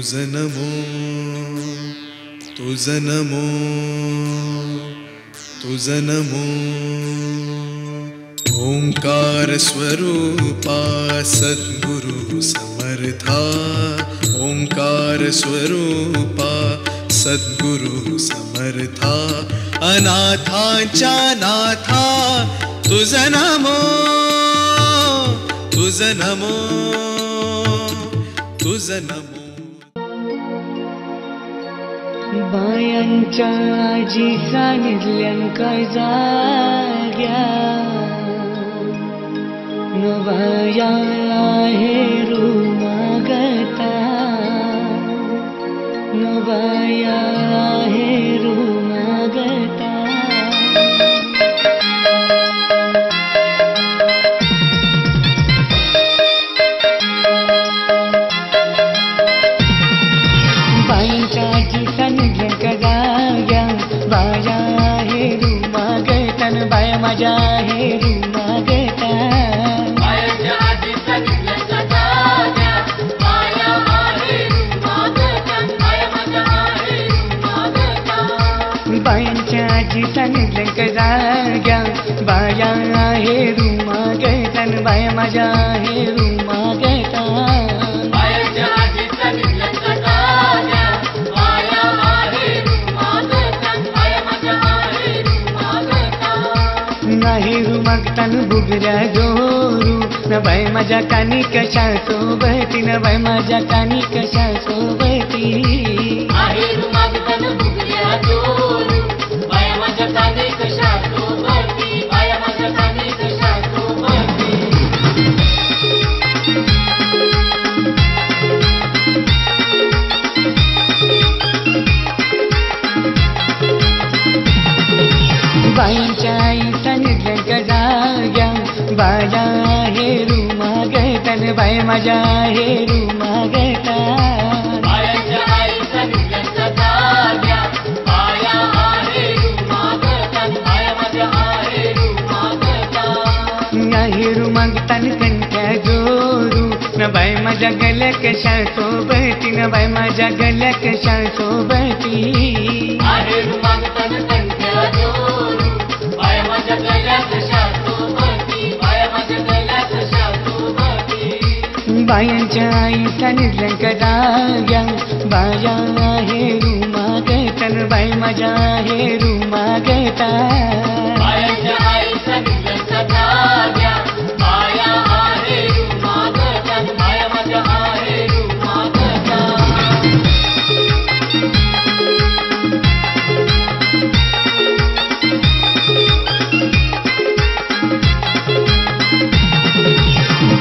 नमो तुझ नमो तुझ नमो ओंकार स्वरूपा सद्गुरु समर्था ओंकार स्वरूपा सद्गुरु समर्था अनाथांच्या नाथा तुझ नमो तुझ नमो तुझ नमो बायांच्या आजी सांगितल्यांका जाग्या नवाया हेरू मागता नवाया हेरू मागता बायांच्या आजी सांगितल्यांका जाग्या बाया हेरू मागता बाया माझ्या हेरू मागता बायांच्या आजी सांगितलं जाग्या बाया हेरू मागता बाया माझ्या हेरू मागता हेरू मागताना बुगऱ्या जोरू न बाय माझ्या कानी कशा सोबती न बाय माझ्या कानी कशा सोबती हेरू मागताना बुगऱ्या जोरू बाया माझ्या कानी कशा सोबती बाया माझ्या कानी कशा सोबती बाईंच्या आई सांगितलं जाग्या बाया हेरू मागता बाय माझ्या हेरू मागता बायांच्या आई सांगितलं जाग्या बाया हेरू मागता बाया माझ्या हेरू मागता हेरू मागताना कंठ्या जोरू न बाय माझ्या गल्या कशा सोबती न बाय माझ्या गल्या कशा सोबती हेरू मागताना कंठ्या जोरू बाया माझ्या गल्या कशा सोबती बाया माझ्या गल्या कशा सोबती बायांच्या आई सांगितलं जाग्या बाया हेरू मागता बाय माझ्या हेरू मागता बायांच्या आई सांगितलं जाग्या बाया हेरू मागता बाया माझ्या हेरू मागता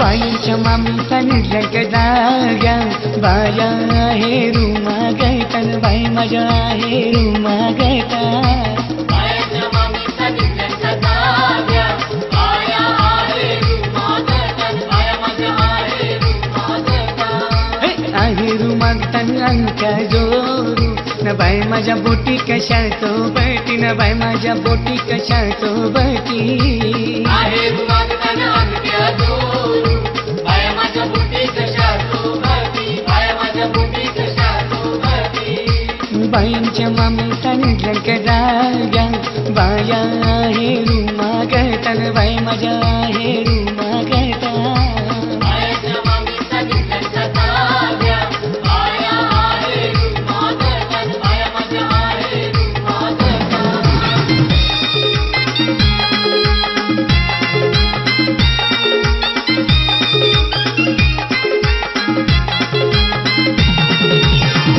बाईंच्या मामी सांगितलं जाग्या बाया हेरू मागता बाई माझ्या हेरू मागता बायांच्या मामी सांगितलं जाग्या बाया हेरू मागता बाया माझ्या हेरू मागता हेरू मागताना अंगठ्या जोरू न बाई माझ्या बोटी कशा सोबती न बाई माझ्या बोटी कशा सोबती हेरू मागताना अंगठ्या जोरू बाया माझ्या बोटी कशा सोबती बाया माझ्या बोटी कशा सोबती बाईंच्या मामी सांगितलं जाग्या बाया हेरू मागता बाई माझ्या हेरू मागता बायांच्या मामी सांगितलं जाग्या बाया हेरू मागता बाया माझ्या हेरू मागता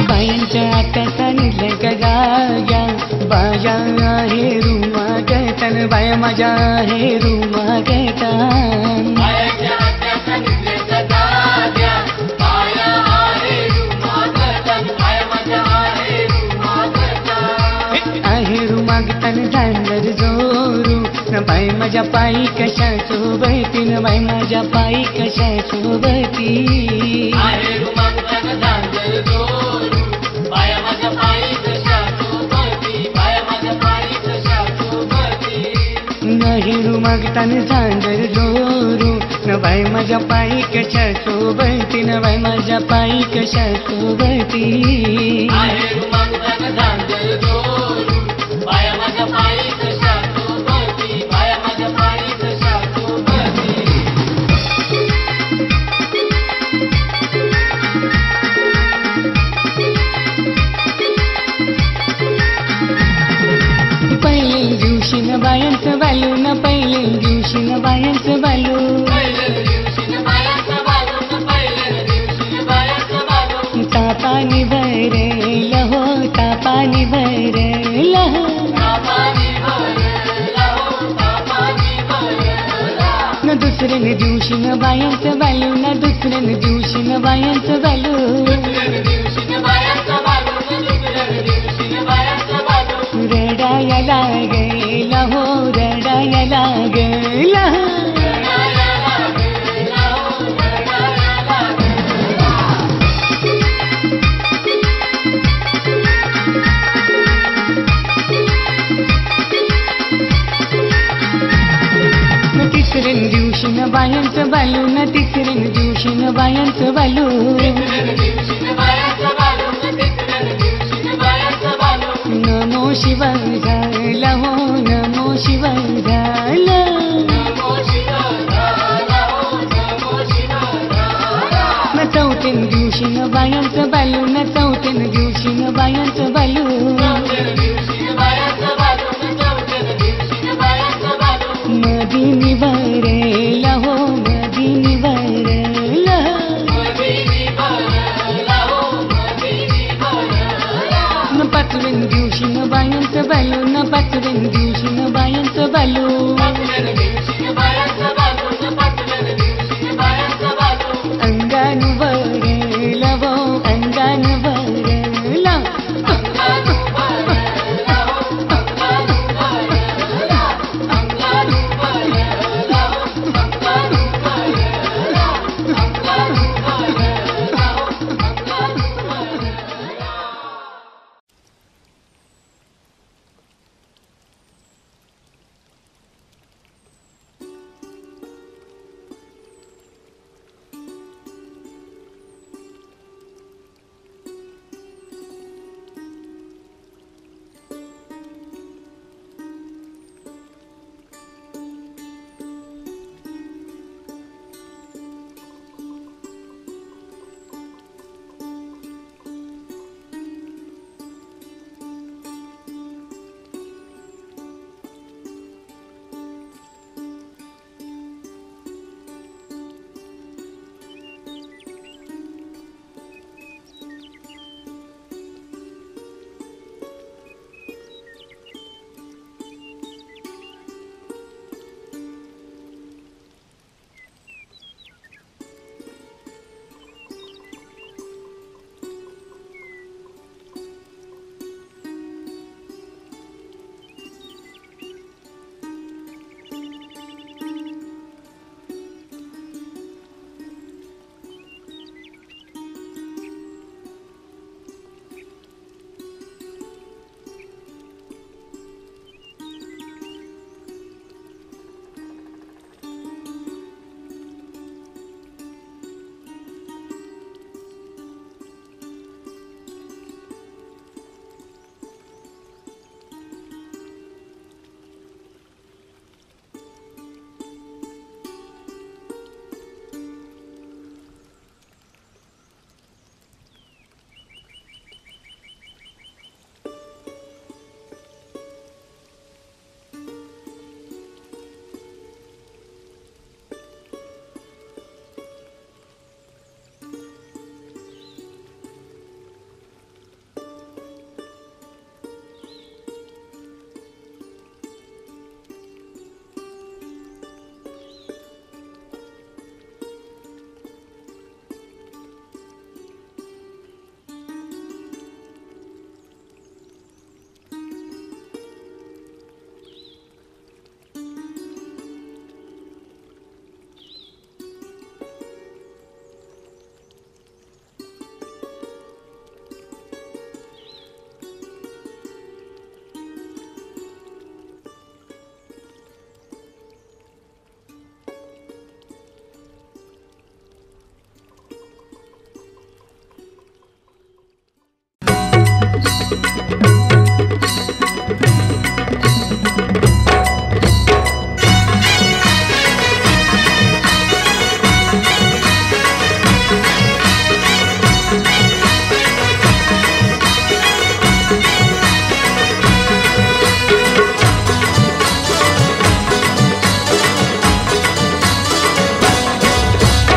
बायांच्या आता सांगितलं जाग्या बाया हेरू मागता बाया माझ्या हेरू मागता बायांच्या आता सांगितलं जाग्या बाया हेरू मागता बाया माझ्या हेरू मागता हेरू मागताना झांजर जोरू न बाई माझ्या पायी कशा सोबती न बाई माझ्या पायी कशा सोबती हेरू मागताना झांजर जोरू बाया माझ्या पायी कशा सोबती बाया माझ्या पायी कशा सोबती हेरू मागताना झांजर जोरू न बाय माझ्या पायी कशा सोबती न बाय माझ्या पायी कशा सोबती आहेर मागताना धांदल दोरू बाया माझ्या पायी कशा सोबती बाया माझ्या पायी कशा सोबती पहिले दिवशी न बायांचं बालू न पहिले दिवशी न बायांचं बालू पहिल्या दिवशी न बायाचा बालू न पहिल्या दिवशी न बायाचा बालू तापानी भरेल हो तापानी भरेल तापानी भरला हो तापानी भरला न दुसऱ्यान दिवशी न बायांचं बालू न दुसऱ्यान दिवशी न बायांचं बालू दुसऱ्या दिवशी न बायाचा बालू न दुसऱ्या दिवशी न बायाचा बालू रडाया लागेल हो रडाया लागेल रडाया लागला हो रडाया लागला न तिसऱ्या दिवशी न बायांचं बालू न तिसऱ्या दिवशी न बायांचं बालू तिसऱ्या दिवशी न बायाचा बालू न तिसऱ्या दिवशी न बायाचा बालू नमो शिवाय झाला हो नमो शिवाय झाला नमो शिवाय हो नमो शिवाय न चौथ्या दिवशी न बायांचं बालू न चौथ्या दिवशी न बायांचं बालू चौथ्या दिवशी न बायाचा बालू न चौथ्या दिवशी न बायाचा बालू मधीनी भरेल हो मधीनी भरेल मधीनी भरला हो मधीनी भरला न पाचव्या दिवशी न बायांचं बालू न पाचव्या दिवशी न बायांचं बालू पाचव्या दिवशी न बायाचा बालू न पाचव्या दिवशी न बायाचा बालू अंगान भरेल हो अंगान भरेल अंगानु भरला हो अंगानु भरला अंगानु भरला हो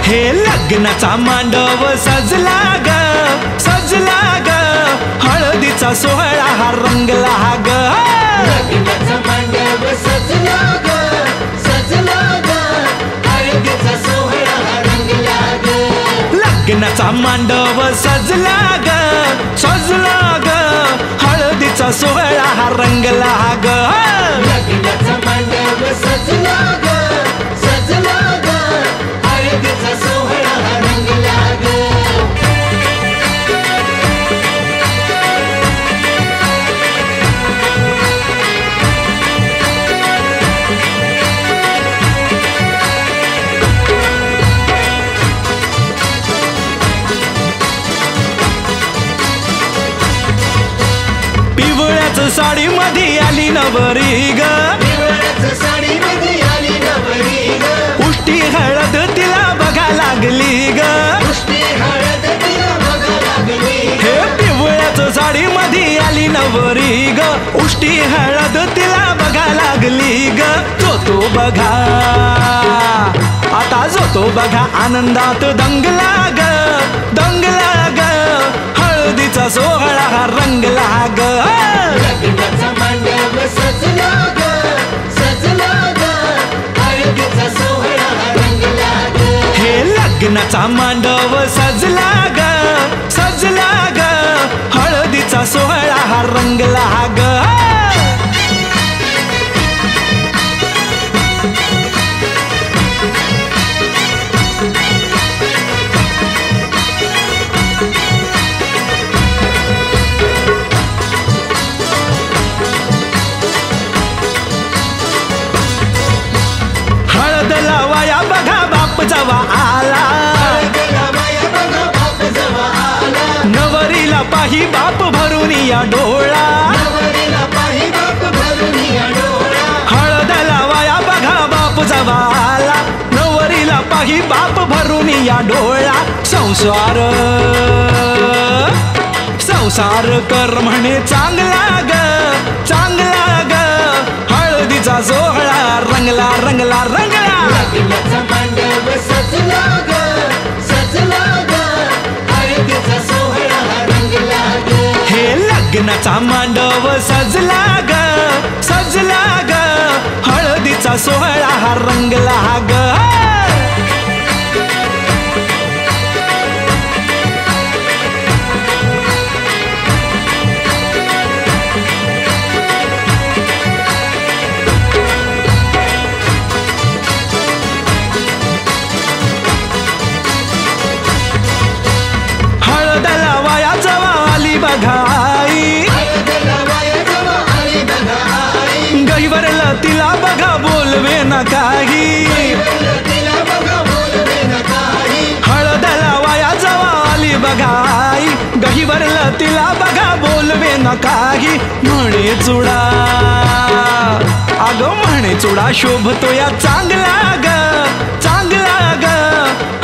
हे लग्नाचा मांडव सजला ग सजला ग हळदीचा सोहळा हा रंगला ग लग्नाचा मांडव सजला ग सजला ग हळदीचा सोहळा हा रंगला ग लग्नाचा मांडव सजला ग सजला ग हळदीचा सोहळा हा रंगला ग लग्नाचा मांडव सजला ग सजला ग हळदीचा सोहळा हा रंगला ग पिवळ्याच साडी मध्ये आली नवरी ग पिवळ्याच साडी मध्ये आली नवरी ग उष्टी हळद तिला बघा लागली ग उष्टी हळद तिला बघा लागली हे पिवळ्याच साडी मध्ये आली नवरी ग उष्टी हळद तिला बघा लागली ग जो बघा आता जो बघा आनंदात दंगला ग दंगला ग हळदीचा सोहळा हा रंगला ग लग्नाचा मांडव सजला ग सजला ग हळदीचा सोहळा हा रंगला ग हे लग्नाचा मांडव सजला ग सजला ग हळदीचा सोहळा हा रंगला ग हळद लावाया बघा बाप जवा आला हळदीला बाया बघा बाप जवा आला नवरीला पाही बाप भरून या डोळा नवरीला पाही बाप भरून या डोळा हळद लावाया बघा बाप जवा आला नवरीला पाही बाप भरून या डोळा संसार संसार कर म्हणे चांगला ग चांगला ग हळदीचा सोहळा रंगला रंगला रंगला लग्नाचा मांडव सजला ग सजला ग हळदीचा सोहळा हा रंगला ग हे लग्नाचा मांडव सजला ग सजला ग हळदीचा सोहळा हा रंगला ग हळद लावाया जवा आली बघाई हळदीला बाया जवा आली बघा आई गहीवरला तिला बघा बोलवे न काही तिला बघा बोलवे न काही हळद लावाया जवा आली बघाई गहीवरला तिला बघा बोलवे न काही म्हणे चुडा अगं म्हणे चुडा शोभतो या चांगला ग चांगला ग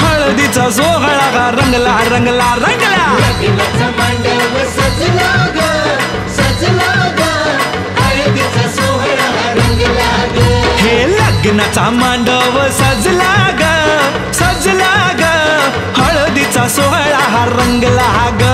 हळदीचा सोहळा हा रंगला रंगला रंगला लग्नाचा मांडव सजला ग सजला ग हळदीचा सोहळा हा रंगला ग हे लग्नाचा मांडव सजला ग सजला ग हळदीचा सोहळा हा रंगला ग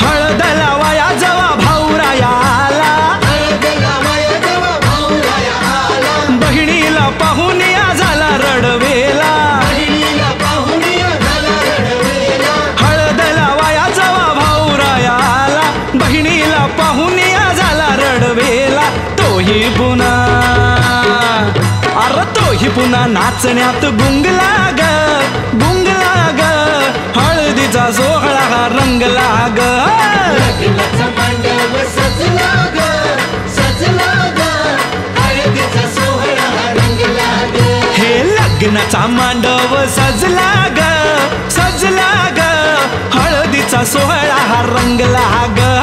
हळद लावाया जवा भाऊराया आला हळदीला बाया जवा भाऊराया आला बहिणीला पाहून या झाला रडवेला बहिणीला पाहून या झाला रडवेला हळद लावाया जवा भाऊराया आला बहिणीला पाहून या झाला रडवेला तोही पुन्हा अरे तोही पुन्हा नाचण्यात गुंगला ग गुंगला ग हळदीचा हळदीचा सोहळा रंगला ग. लग्नाचा मांडव सजला ग, सजला ग, हळदीचा सोहळा रंगला ग. हे लग्नाचा मांडव सजला ग, सजला ग, हळदीचा सोहळा रंगला ग.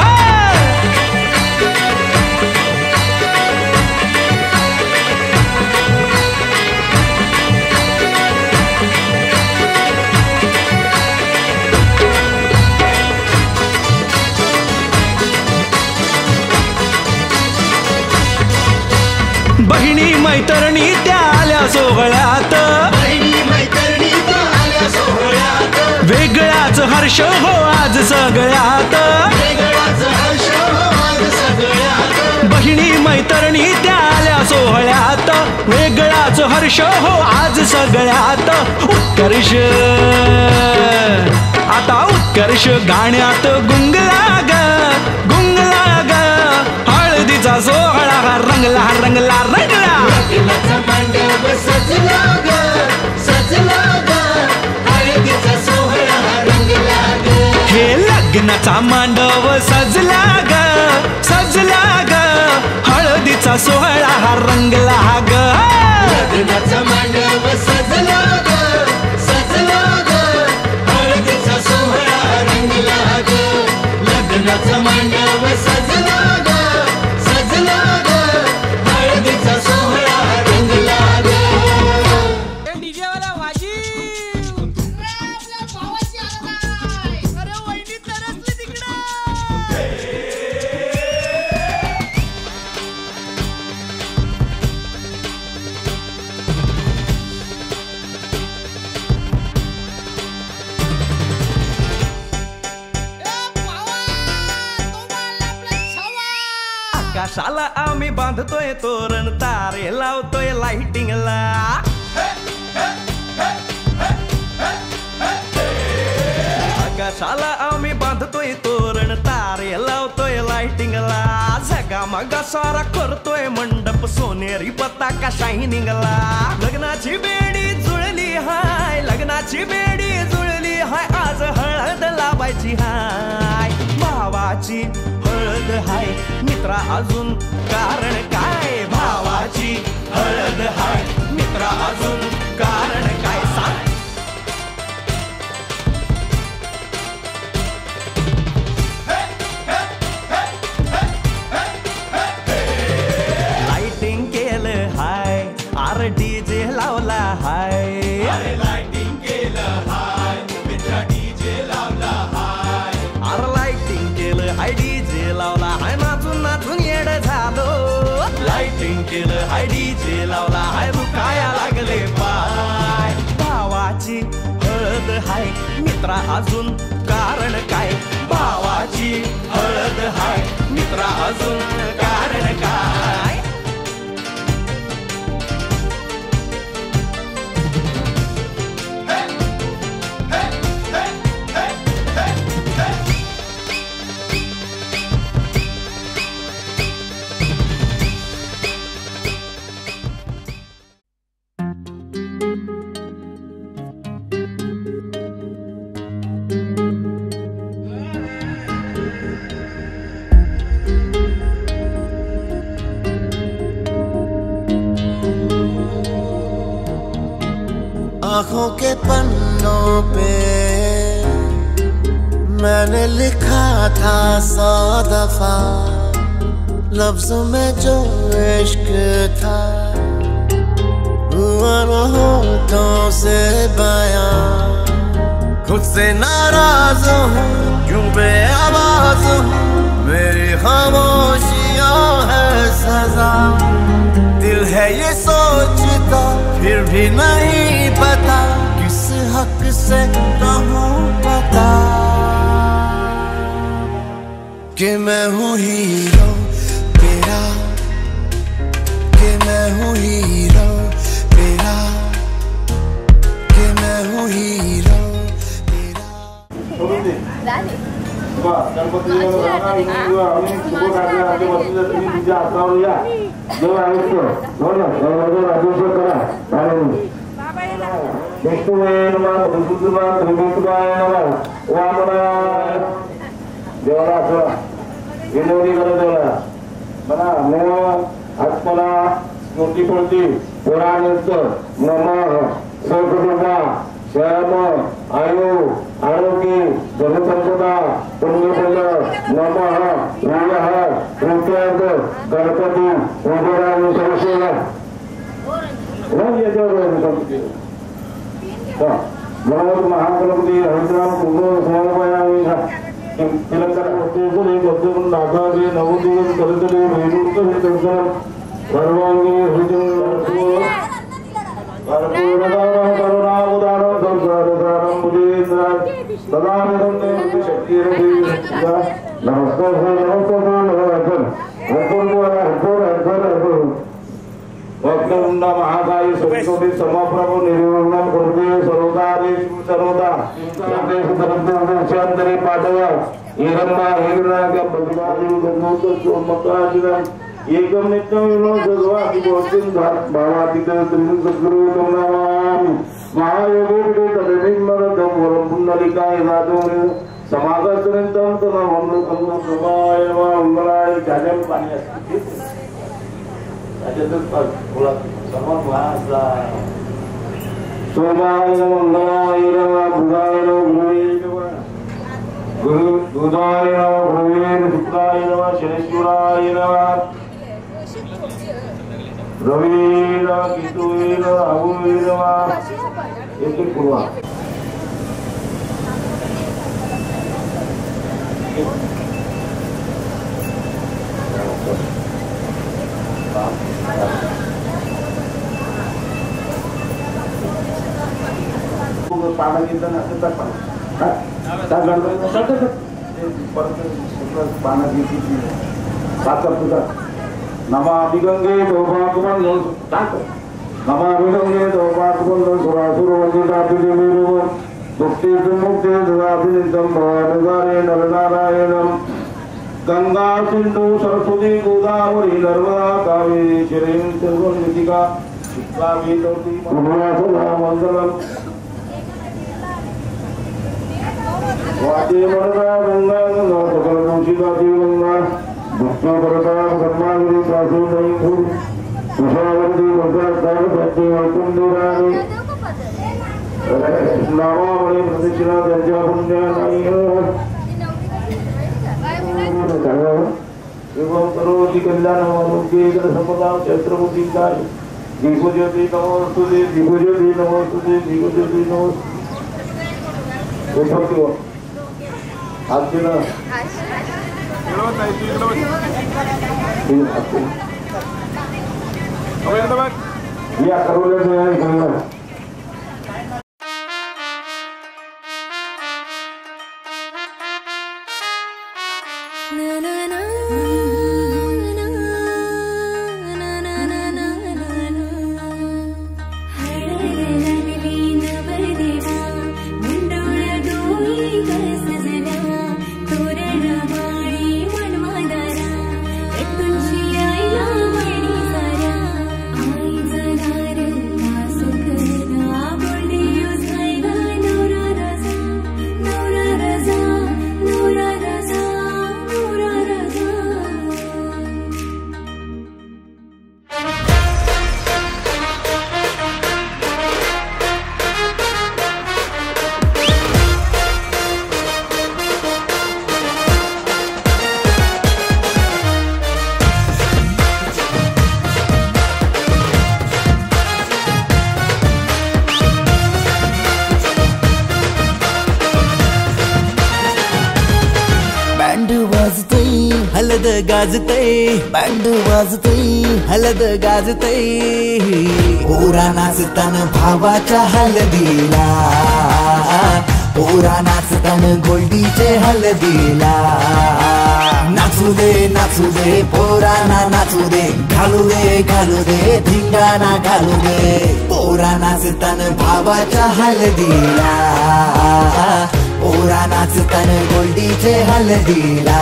बहिणी मैत्रिणी त्या आल्या सोहळ्यात, बहिणी मैत्रिणी त्या आल्या सोहळ्यात. वेगळाच हर्ष हो आज सगळ्यात, वेगळाच हर्ष हो आज सगळ्यात. बहिणी मैत्रिणी त्या आल्या सोहळ्यात, वेगळाच हर्ष हो आज सगळ्यात. उत्कर्ष आता उत्कर्ष गाण्यात गुंगला ग, गुंगला ग, हळदीचा सोहळा रंगला रंगला रंगला. लग्नाचा मांडव सजला ग, सजला ग, हळदीचा सोहळा रंगला ग. हे लग्नाचा मांडव सजला ग, सजला ग, हळदीचा सोहळा रंगला ग. लग्नाचा मांडव सजला ग, सजला ग, हळदीचा सोहळा रंगला ग. लग्नाचा मांडव सजला ग, सजला ग, हळदीचा सोहळा रंगला ग. आकाशाला आम्ही बांधतोय तोरण, तारे लावतोय लाइटिंगला. आकाशाला आम्ही बांधतोय तोरण, तारे लावतोय लाइटिंगला. झगामगा सारा करतोय मंडप, सोनेरी पताका शायनिंगला. लग्नाची बेडी जुळली हाय, लग्नाची बेडी जुळली हाय, आज हळद लावायची हाय. भावाची हळद हाय, मित्रा अजून कारण काय. भावाची हळद हाय, मित्रा अजून कारण काय सांग. लाइटिंग केलं हाय, आर डीजे लावला हाय. लाइटिंग केलं हाय, मित्रा डीजे लावला हाय. आर लाइटिंग केलं हाय, डीजे लावला हाय, नाचून नाचून येड झालो. लाइटिंग केलं हाय, डीजे लावला हाय, दुखाया लागले पाय. भावाची हळद हाय, मित्रा अजून कारण काय. भावाची हळद हाय, मित्रा अजून कारण काय. आँखों के पन्नों पे मैंने लिखा था 100 दफा, लफ्जों में जो इश्क था हुआ न होठों से बयां. खुद से नाराज हूँ, क्यों बेआवाज हूँ, मेरी खामोशियाँ है सजा. दिल है ये सोचता, फिर भी नहीं पता, किस हक से कहूँ पता कि मैं हूँ हीरो तेरा, कि मैं हूँ हीरो तेरा, कि मैं हूँ हीरो तेरा. विष्णुवे नमः प्रभुत्वा त्रिभुवाय नमः वामनाय देवला सोळा विनोदी करत देवला म्हणा मोह आत्मना स्मृती पडती पुराणस्थ नमः सकुटुंबा श्याम आयु आरोग्य जनसंपदा पुण्यफल नमः विवाह तृतीयांक गणपती उदराय सरस्वती भगवत महागणपती हरिद्राम कुंभ समर्पयामि तिलंकन वस्तुसुले बद्धुन नागावे नवदीन करतले वैरूक्त दर्शन सर्वांगी हृदय कर्पूरदानं करुणावदानं संसारदानं मुनीन्द्रं सदानन्दं देवं शक्तिरभिषिक्ता नमस्कार वक्रतुंड महाकाय सूर्यकोटि समप्रभ निर्विघ्नं कुरुते सर्वदा शांतरे पाठव हिरण्या हिरण्या भगवान गंगोत सोमकाजिनं एकम नित्यम विनोदवादि गोष्ठीं भावातीत त्रिगुण सद्गुरु नमामि महायोगे तदनिर्मलतं वरं पुंडलिकाय नादोरे समागतंतं तनवंदनं समाय मंगलाय जाजम पाणी असते त्याच्यातच बोला सर्वात वाचा सोमाय मंगलाय नमः बुधाय नमः गुरु दुधाय नमः गुरुवे शुक्राय नमः शनेश्वराय नमः रवि नमः केतुवे नमः राहुवे नमः एक पूर्वा पाणी घेताना असं तर पाना घेतली साखर तुझा नमाभिगंगे दोपाकुमन नमाभिगंगे दोपाकुमन सुरासुर वंदिताभिदेवीरुव मुक्ति मुक्ति दुराभिनितं भवानुगारे नरनारायणं गंगा सिंधु सरस्वती गोदावरी नर्मदा कावेरी शरीं सर्वनिधिका शिक्काभितोति मंगलम वाटे मरदा गंगा गंगा सकल दोषिता गंगा दुष्ट परता कर्मागिरी सासु नहीं भूल सुषावती गंगा सार सत्य वैकुंठरानी नामावली प्रदक्षिणा त्यांच्या पुण्य नाही एवं करोति कल्याणमनुके संपदा छत्रपति काय दिग्विजयति नमोस्तुते दिग्विजयति नमोस्तुते दिग्विजयति नमोस्तुते आजन या करोले हलद गाजतय बँड वाजतय हलद गाजतय पोरा नाचतान भावाच्या हलदीला पोरा नाचतान गोल्डीचे हलदीला नाचू दे पोराना नाचू दे घालू दे धिंगाणा घालू दे पोरा नाचतान भावाच्या हलदीला पोरा नाचतान गोल्डीचे हलदीला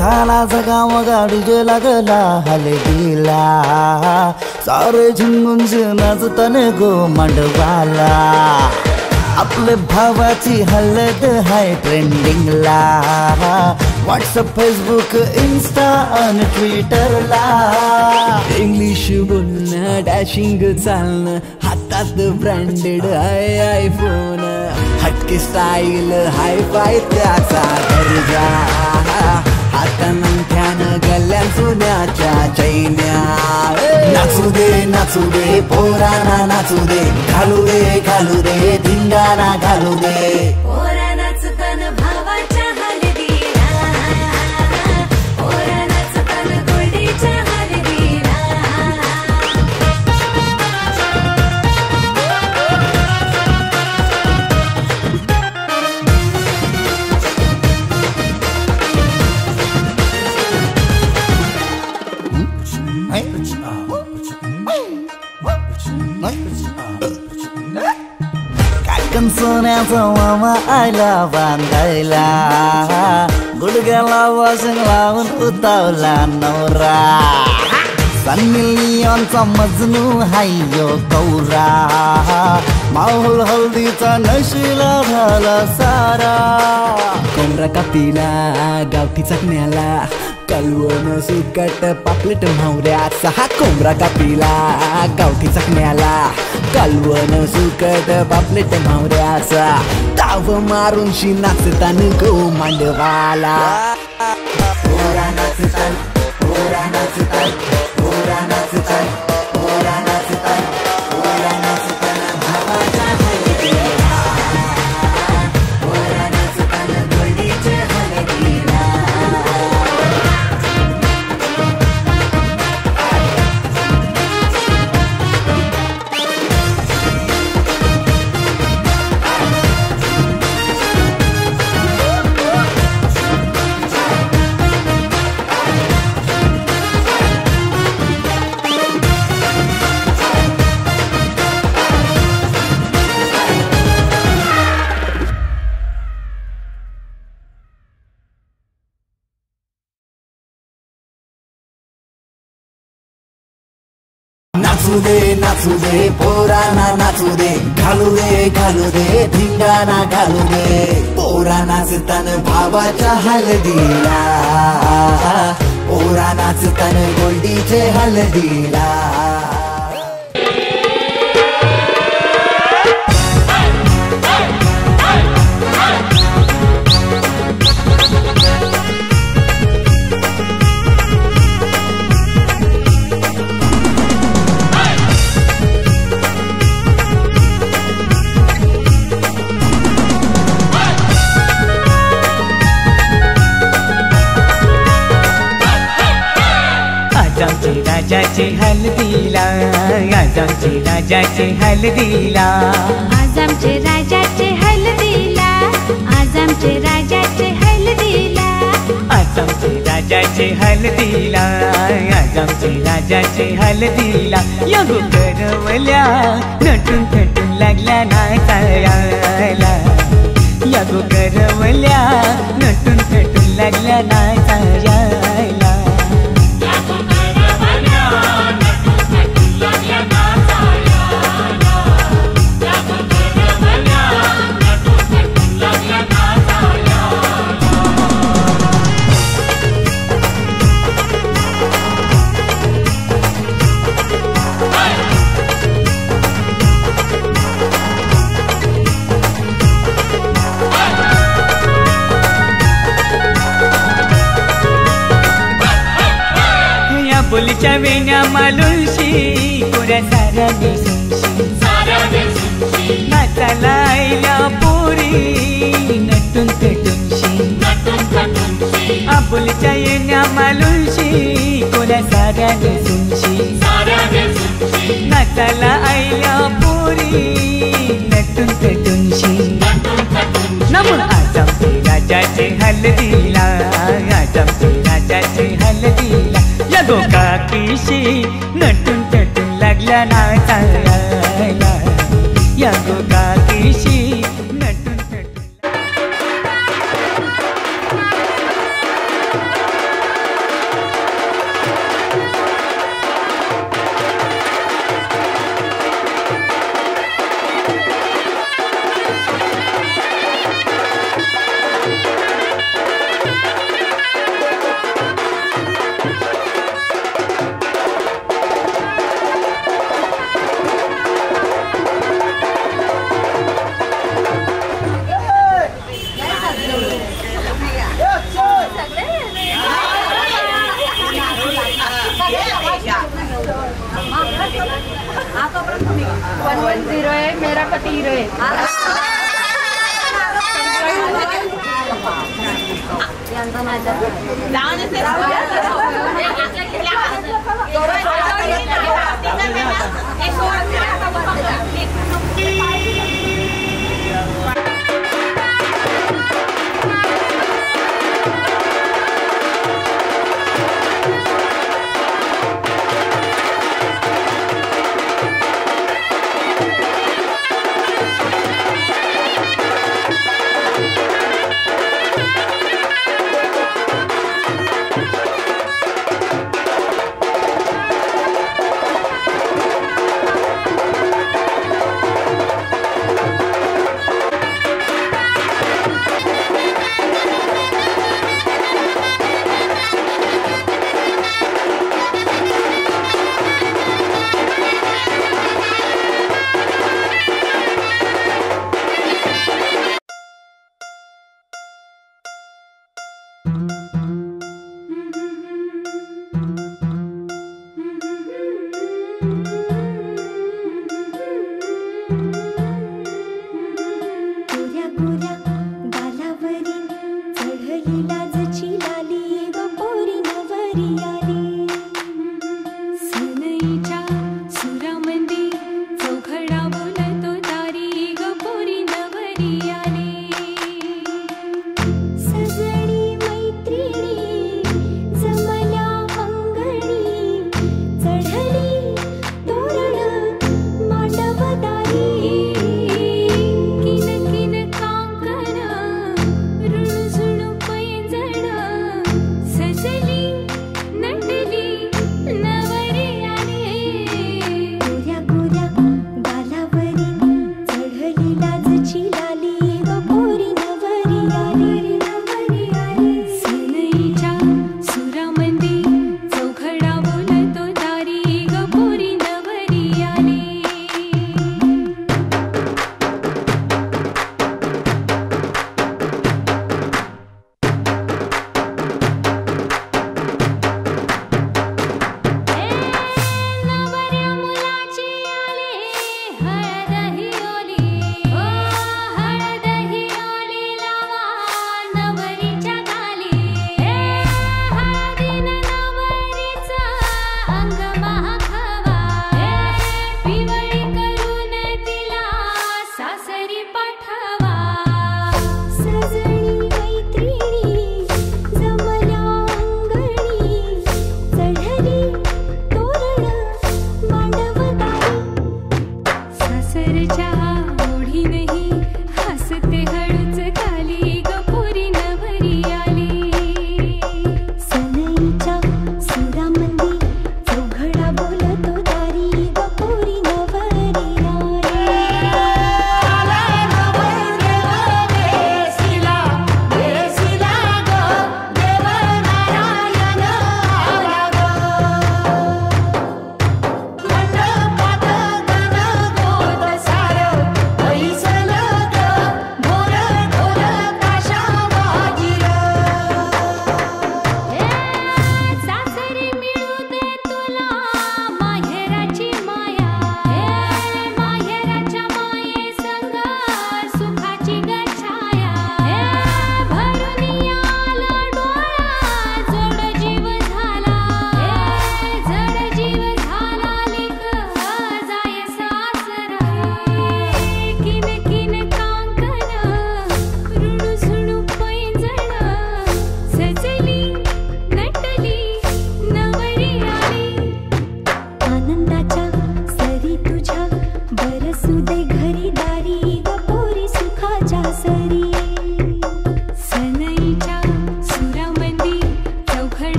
झाला जगाव गाडी जे लागला हलदीला सारे झुंगून नाचताने गो मांडवाला आपले भावाची हलद हाय ट्रेंडिंगला व्हॉट्सअप फेसबुक इन्स्टा आणि ट्विटरला इंग्लिश बोलणं डॅशिंग चालणं हातात ब्रँडेड हाय आयफोन हटके स्टाईल हाय फाय त्याचा दर्जा हातानं गल्ल्या सोन्याच्या चैन्या नाचू दे पोरांना नाचू दे घालू दे धिंगाणा घालू दे पोरा नाचतान भावाच्या हलदीला पोरा नाचतान गोल्डीच्या हलदीला काकण सोन्याचा मामा आयला बांधायला गुडघ्याला वाशिंग लावून उतावला नवरा सन्नी लिओनचा मजनू हायो कौरा माहोल हल्दीचा नशिला झाला सारा कोंबडा कापीला गावठी चकण्याला कलवण सुकट पापलेट म्हावऱ्याचा हा कोंबडा कापीला गावठी चकण्याला कलवण सुकट पापलेट म्हावऱ्याचा ताव मारून शी नाचतान गो मांडवाला पोरा नाचतान पोरा नाचतान पोरा नाचतान पोरा नाचतान पोरा नाचतान भावाच्या हलदीला पोरा नाचतान गोल्डीच्या हलदीला नाचू दे पोरांना नाचू दे घालू दे धिंगाणा घालू दे पोरा नाचतान भावाच्या हलदीला पोरा नाचतान गोल्डीचे हलदीला राजाचे हलदीला आज आमचे राजाचे हलदीला आज आमचे राजाचे हलदीला आज आमचे राजाचे हलदीला आज आमचे राजाचे हलदीला आज आमचे राजाचे हलदीला या गोकरवल्या नटून थटून लागल्या नाचायला या गोकरवल्या नटून थटून लागल्या नाचायला बोलीच्या वेण्या मालुशी कोऱ्या साऱ्या दिसूनशी नाचाला आईला पोरी नटून पेटूनशी आबोलीच्या येण्या मालुशी कोऱ्या साऱ्या दिसूनशी नाचाला आईला पोरी नटून पेटूनशी नमून आज आमचे राजाचे हलदीला आज आमचे राजाचे हलदीला या गोकाकीशी नटून थटून लागल्या नाचायला या गोकाकीशी नटून थटून जीवन जीरो है, मेरा पति हीरो है।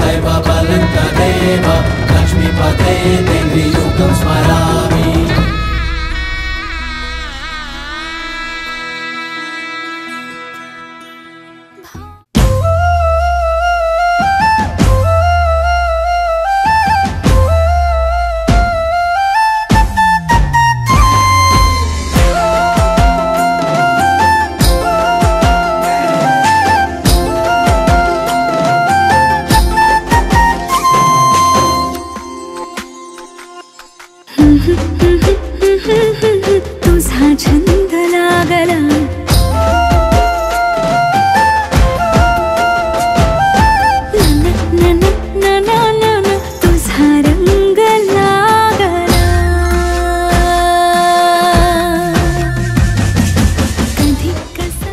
दैवबलन्तदेव लक्ष्मीपते तेन्द्रियुगं स्मरामि तुझा छंद लागला तुझा रंग लागला कधी कसा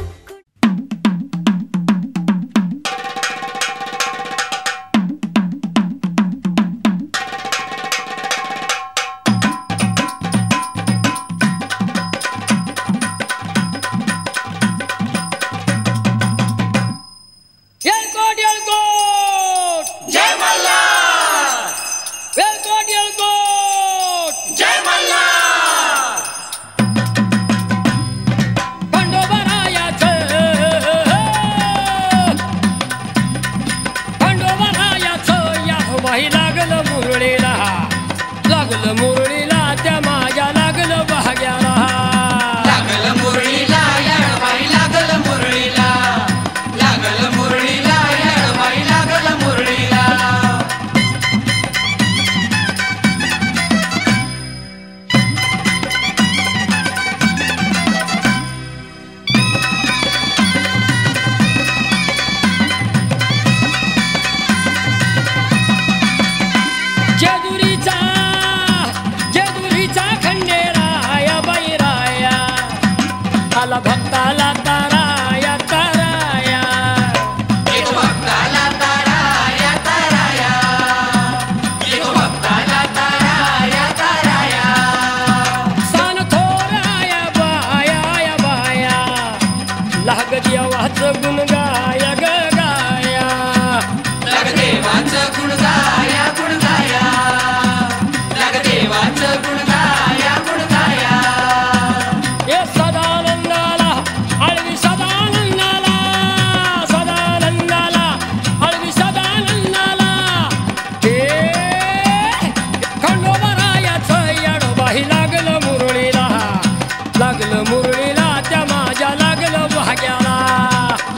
जय मल्हार जय मल्हार खंडोबारायाचं या बाई लागलं मुरळीला त्या माझ्या लागलं भाग्याला लागलं मुरळीला येडबाई लागलं मुरळीला लागलं मुरळीला येडबाई लागलं मुरळीला जेजुरीचा खंडेराया बैराया आला भक्ताला ताराया ताराया एक भक्ताला ताराया ताराया एक भक्ताला ताराया ताराया सान थोराया बाया लाग देवाचं गुण गाया ग गाया लाग देवाचं गुण गाया गुण गाया लाग देवाचं गुण गाया गुण गाया हे सदानंदाला आळवी सदानंदाला आळवी सदानंदाला हे खंडोबारायाचं येडबाई लागलं मुरळीला त्या माझ्या लागलं भाग्याला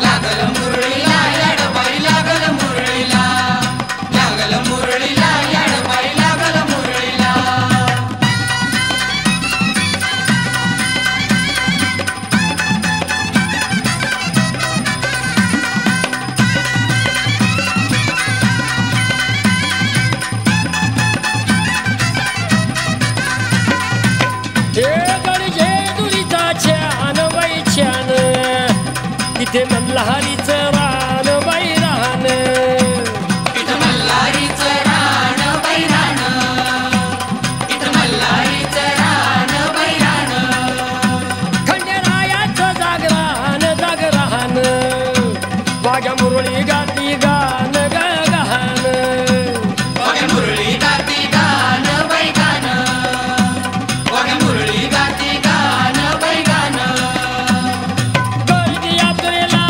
लागलं मुरळीला येडबाई लागलं मुरळीला लागलं मुरळीला येडबाई लागलं मुरळीला हे गडजे दुरीचा छान बाई छान इथे मल्हारीचं रान बाई रान इथं मल्हारीचं रान बाई रान इथं मल्हारीचं रान बाई रान खंडेरायाचं जागरान वाघ्या मुरळी गाती गान गान वाघ्या मुरळी गाती गान बाई गान वाघ्या मुरळी गाती गान बाई गान गर्दी यात्रेला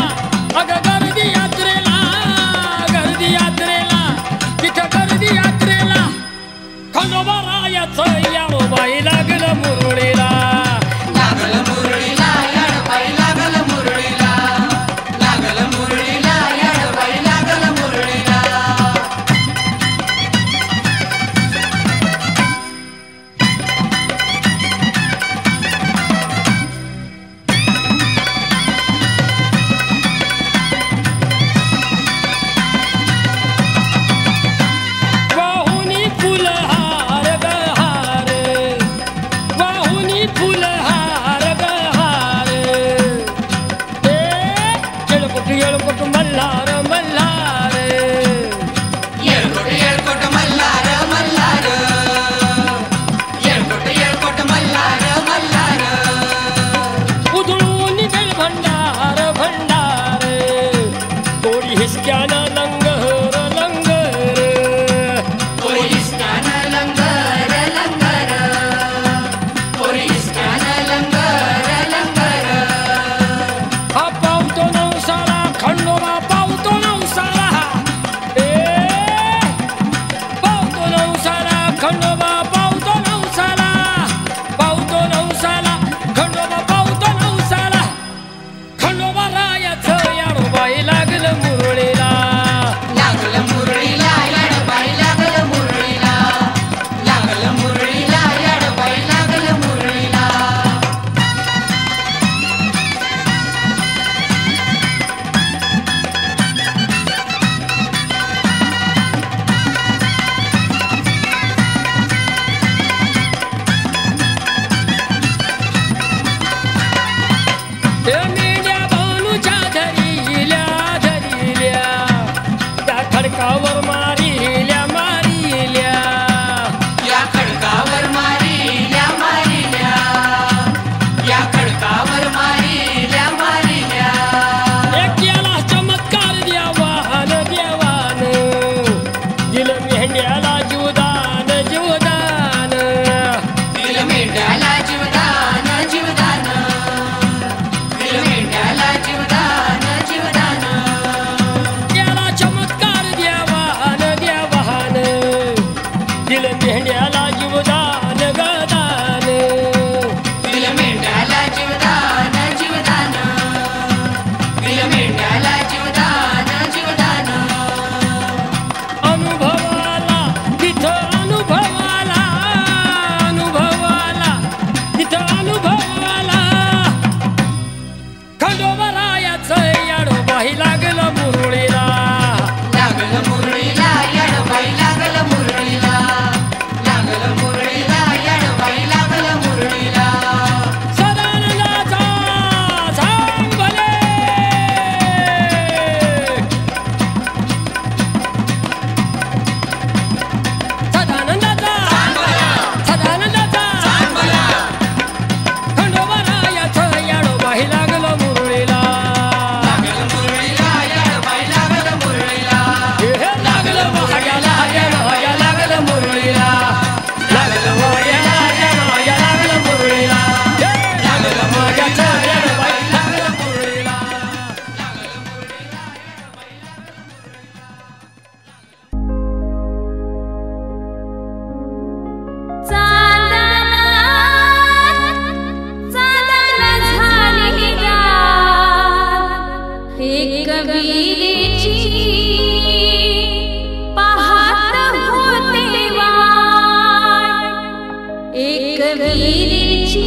वीरेची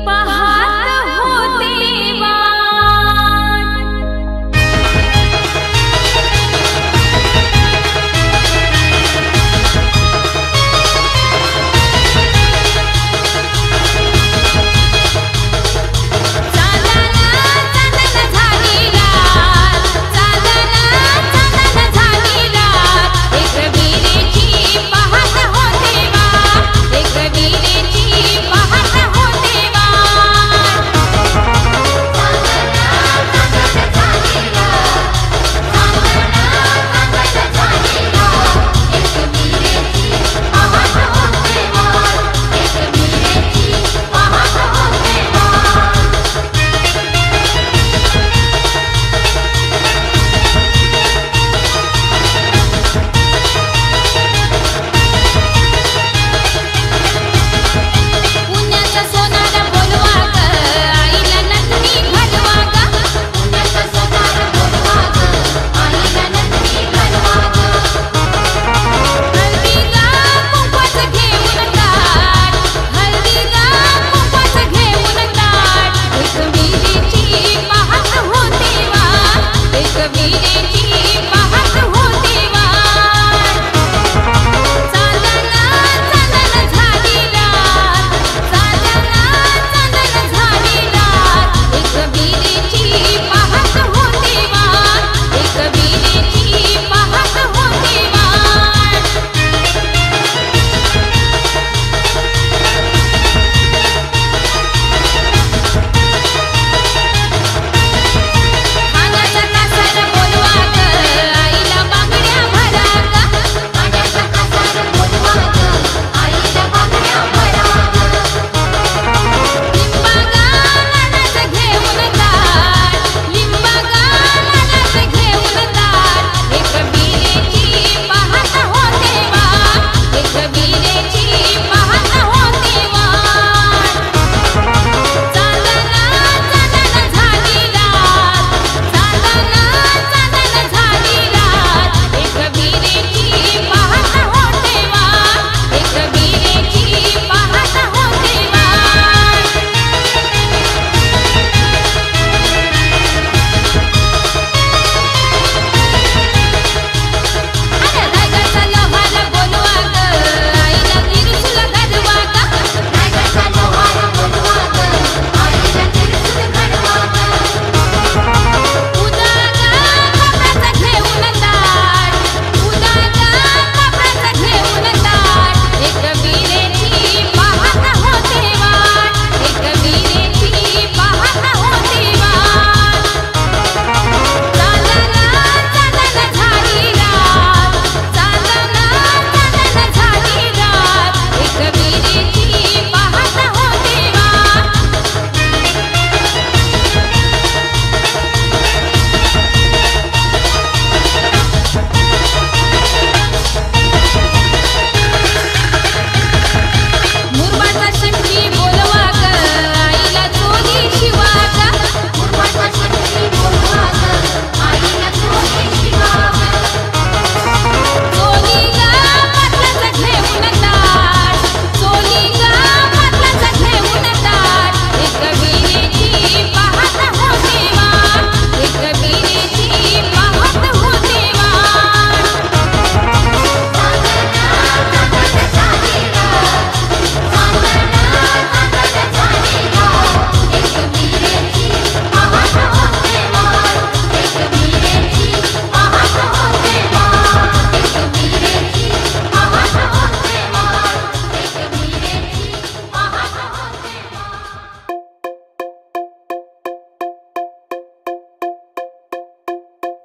पाहत होते वाट।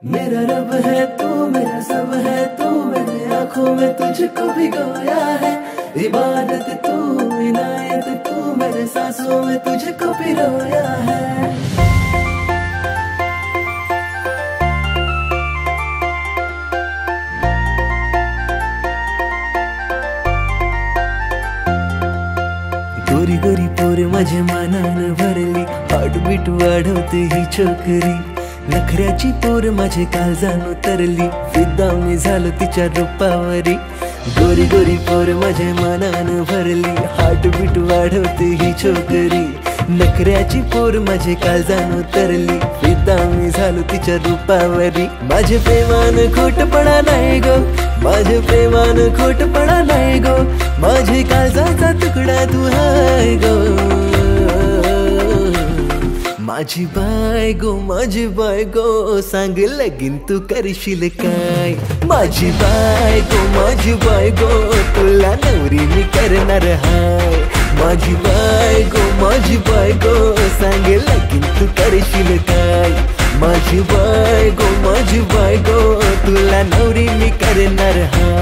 मेरा रब है तू, मेरा सब है तू, मेरे आंखों में तुझको भिगोया है। इबादत तू, इनायत तू, मेरे सांसों में तुझको पिरोया है। गोरी गोरी पोर माझ्या मनानं भरली, हार्टबीट वाढवते ही छोकरी। नखऱ्याची पोर माझे काळजान उतरली, फिदा मी झालो तिच्या रूपावरी। गोरी गोरी पोर माझ्या मनानं भरली, हार्टबीट वाढवते ही छोकरी. नखऱ्याची पोर माझे काळजानं उतरली, फिदा मी झालो तिच्या रूपावरी. माझे प्रेमान खोटपणा नाही गो, माझे प्रेमान खोटपणा नाही गो, माझे काळजाचा तुकडा तू हाय गो. माझी बायगो सांग लगीन तू करशील काय. माझी बायगो तुला नवरी मी करणार हाय. माझी बायगो सांग लगीन तू करशील काय. माझी बायगो तुला नवरी मी करणार हाय.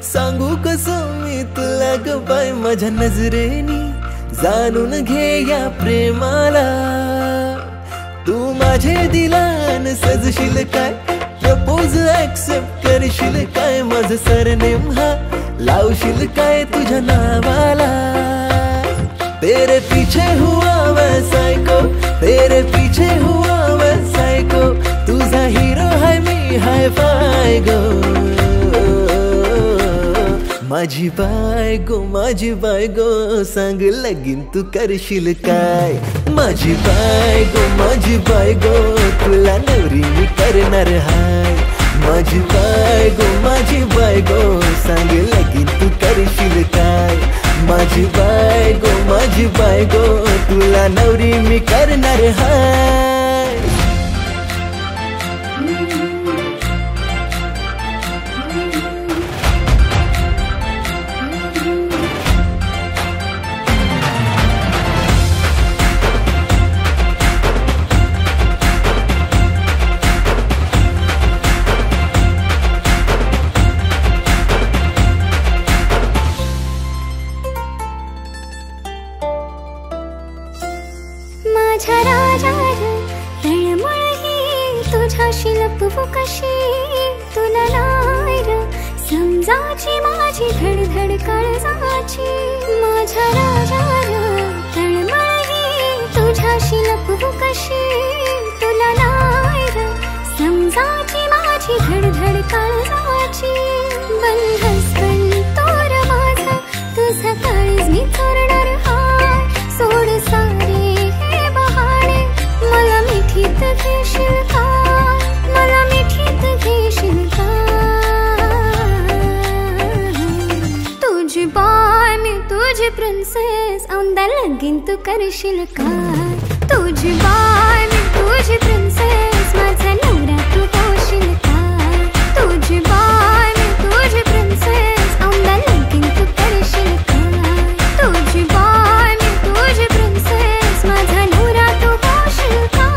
सांगू कसं मी तुला ग बाय, माझ्या नजरेनी जाणून घे या प्रेमाला. तू माझे दिलान सजशील काय, प्रपोज ऍक्सेप्ट करशील काय. माझं सरनेम हा लावशील काय तुझ्या नावाला. तेरे पीछे हुआ मैं सायको, तेरे पीछे हुआ मैं सायको. तुझा हिरो है मी हाय फाय गो. माझी बायगो सांग लगीन तू करशील काय. माझी बायगो तुला नवरी मी करणार हाय. माझी बायगो सांग लगीन तू करशील काय. माझी बायगो तुला नवरी मी करणार हाय. माझ्या राजा तळमळ ही तुझ्याशी लपवू कशी. तुला नाही र समजाची माझी धडधड काळजाची. माझ्या राजा तळमळ ही तुझ्याशी लपवू कशी. तुला नाही र समजाची माझी धडधड काळजाची. बंधस पण तोर माझा तुझा काळीज मी चोरणार हाय. सोड सारे मला मिठीत घेशील का, मला मिठीत घेशील का. तुझी बाय मी तुझी प्रिन्सेस, औंदा लगीन तू करशील का. तुझी बाय मी तुझी प्रिन्सेस, माझा नवरा तू होशील का. तुझी बाय मी तुझी प्रिन्सेस, औंदा लगीन तू करशील का. तुझी बाय मी तुझी प्रिन्सेस, माझा नवरा तू होशील का.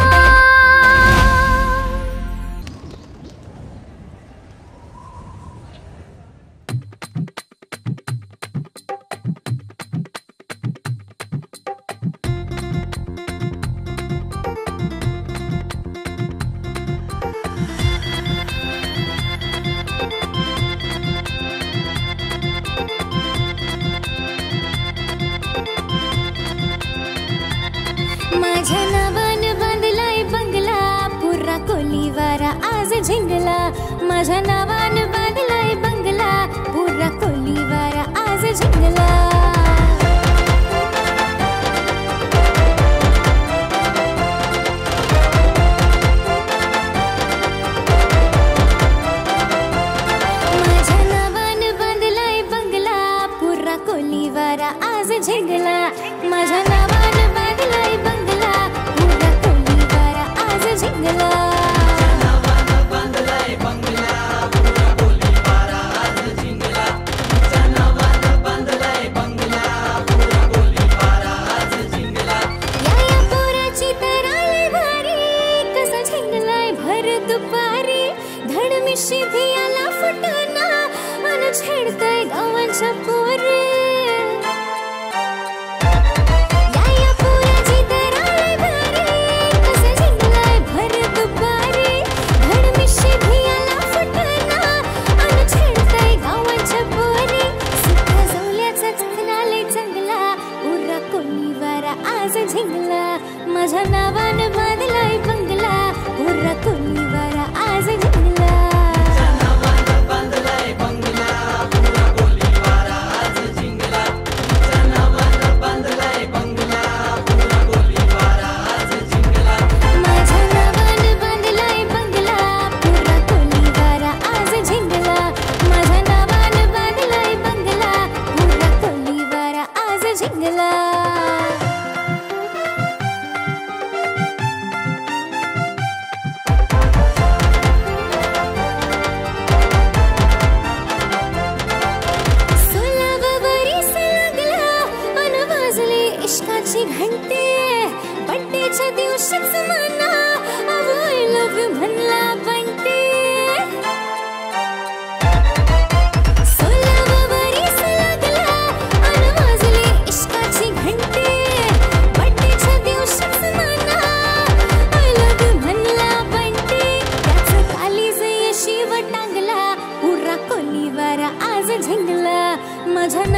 माझ्या नावानं बांधलाय बंगला, पुरा कोलीवारा आज झिंगला. माझ्या नावानं बांधलाय बंगला, पुरा कोलीवारा आज झिंगला. माझ्या नावानं बांधलाय बंगला, पुरा कोलीवारा आज झिंगला. माझ्या नावानं बांधलाय बंगला, पुरा कोलीवारा आज झिंगला. या पोराची तर आली भारी, कसा झिंगलाय भर दुपारी. धड मिशी भियाला फुटना, मन छेडतय गावांच्या पोरी.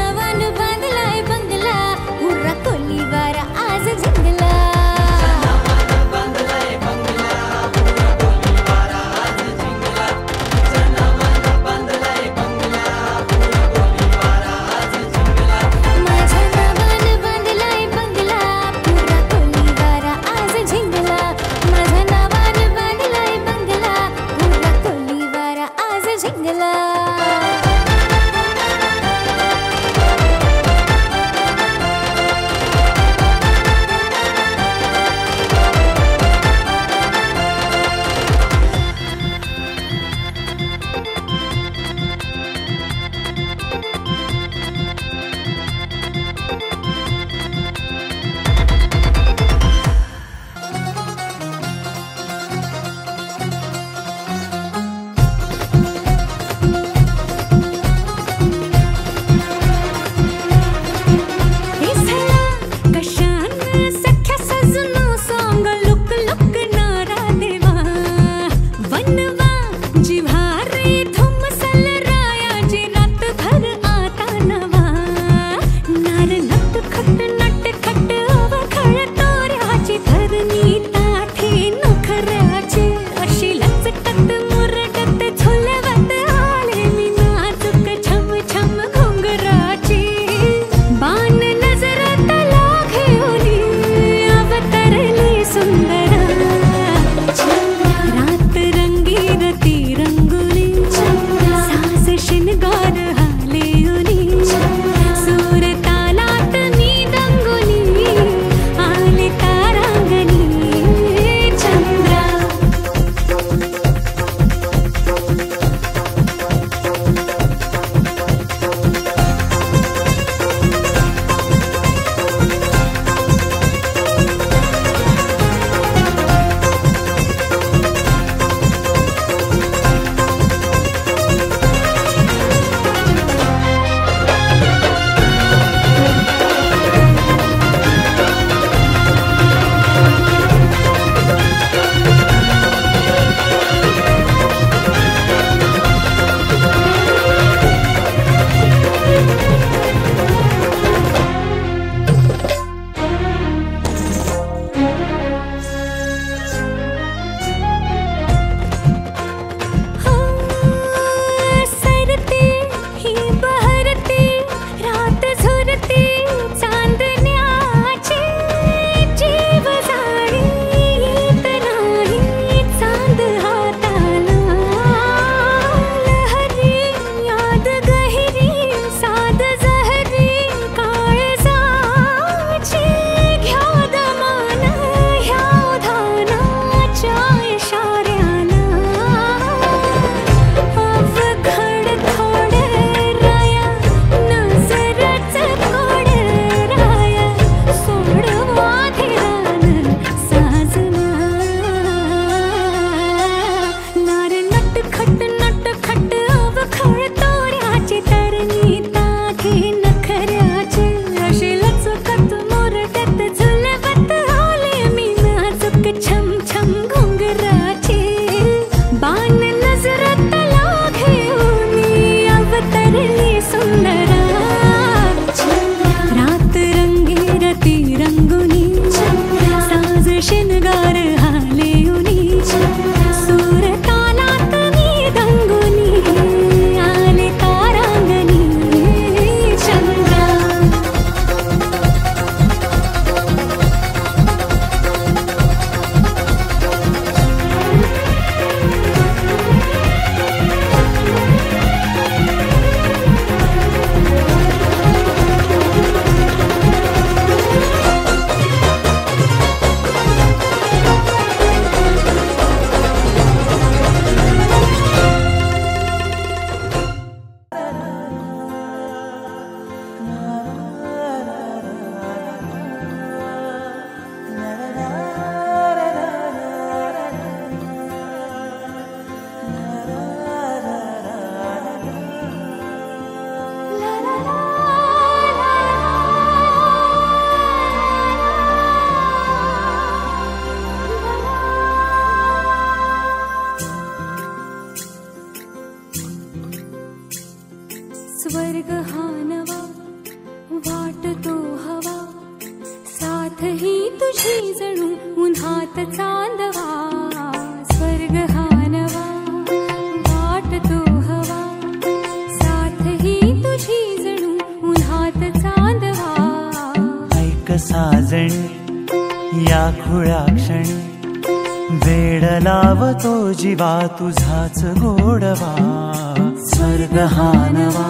नावान बांधलाय बंगला पुरा कोलीवारा आज जिंकला माझ्या नावान बांधलाय बंगला पुरा कोलीवारा आज जिंकला माझ्या नावान बांधलाय बंगला पुरा कोलीवारा आज जिंकला उन्हात चांदवा स्वर्ग हानवा वाट तो हवा साथ ही तुझी जणू उन्हात चांदवा ऐक साजणी या खुळ्या क्षणी वेड लावतो जीवा तुझाच गोडवा स्वर्ग हानवा